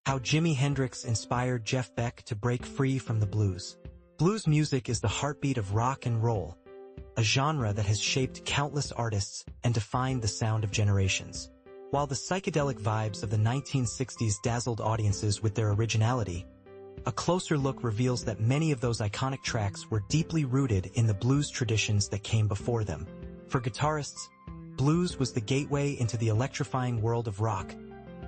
How Jimi Hendrix inspired Jeff Beck to break free from the blues. Blues music is the heartbeat of rock and roll, a genre that has shaped countless artists and defined the sound of generations. While the psychedelic vibes of the 1960s dazzled audiences with their originality, a closer look reveals that many of those iconic tracks were deeply rooted in the blues traditions that came before them. For guitarists, blues was the gateway into the electrifying world of rock,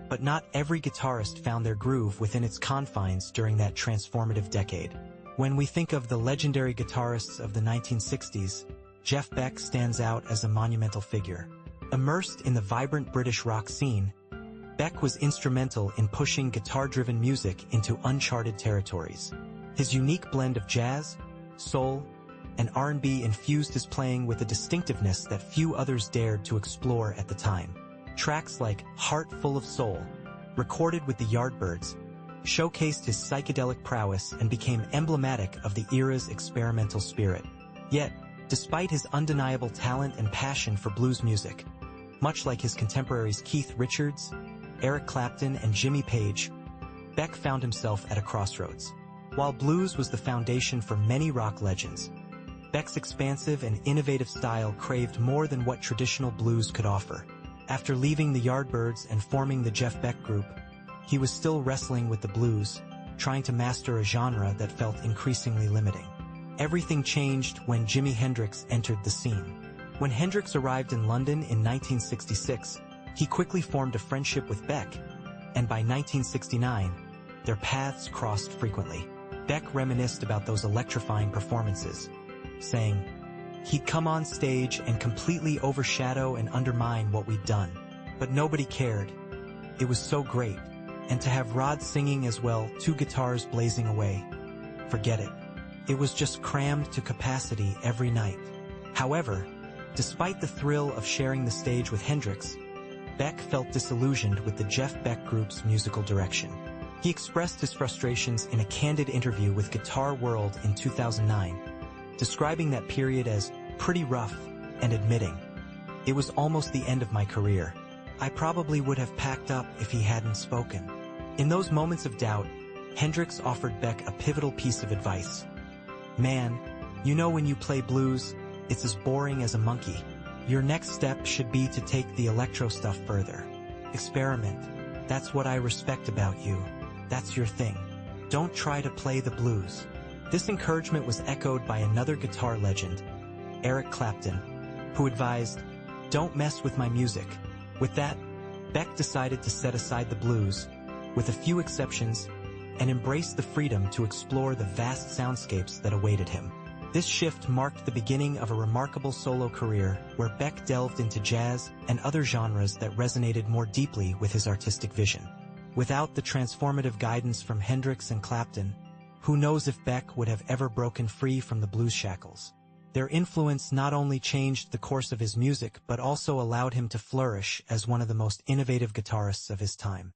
but not every guitarist found their groove within its confines during that transformative decade. When we think of the legendary guitarists of the 1960s, Jeff Beck stands out as a monumental figure. Immersed in the vibrant British rock scene, Beck was instrumental in pushing guitar-driven music into uncharted territories. His unique blend of jazz, soul, and R&B infused his playing with a distinctiveness that few others dared to explore at the time. Tracks like Heart Full of Soul, recorded with the Yardbirds, showcased his psychedelic prowess and became emblematic of the era's experimental spirit. Yet, despite his undeniable talent and passion for blues music, much like his contemporaries Keith Richards, Eric Clapton, and Jimmy Page, Beck found himself at a crossroads. While blues was the foundation for many rock legends, Beck's expansive and innovative style craved more than what traditional blues could offer. After leaving the Yardbirds and forming the Jeff Beck Group, he was still wrestling with the blues, trying to master a genre that felt increasingly limiting. Everything changed when Jimi Hendrix entered the scene. When Hendrix arrived in London in 1966, he quickly formed a friendship with Beck, and by 1969, their paths crossed frequently. Beck reminisced about those electrifying performances, saying, "He'd come on stage and completely overshadow and undermine what we'd done. But nobody cared. It was so great. And to have Rod singing as well, two guitars blazing away. Forget it. It was just crammed to capacity every night." However, despite the thrill of sharing the stage with Hendrix, Beck felt disillusioned with the Jeff Beck Group's musical direction. He expressed his frustrations in a candid interview with Guitar World in 2009, describing that period as pretty rough and admitting, "It was almost the end of my career. I probably would have packed up if he hadn't spoken." In those moments of doubt, Hendrix offered Beck a pivotal piece of advice. "Man, you know when you play blues, it's as boring as a monkey. Your next step should be to take the electro stuff further. Experiment. That's what I respect about you. That's your thing. Don't try to play the blues." This encouragement was echoed by another guitar legend, Eric Clapton, who advised, "Don't mess with my music." With that, Beck decided to set aside the blues, with a few exceptions, and embrace the freedom to explore the vast soundscapes that awaited him. This shift marked the beginning of a remarkable solo career where Beck delved into jazz and other genres that resonated more deeply with his artistic vision. Without the transformative guidance from Hendrix and Clapton, who knows if Beck would have ever broken free from the blues shackles. Their influence not only changed the course of his music but also allowed him to flourish as one of the most innovative guitarists of his time.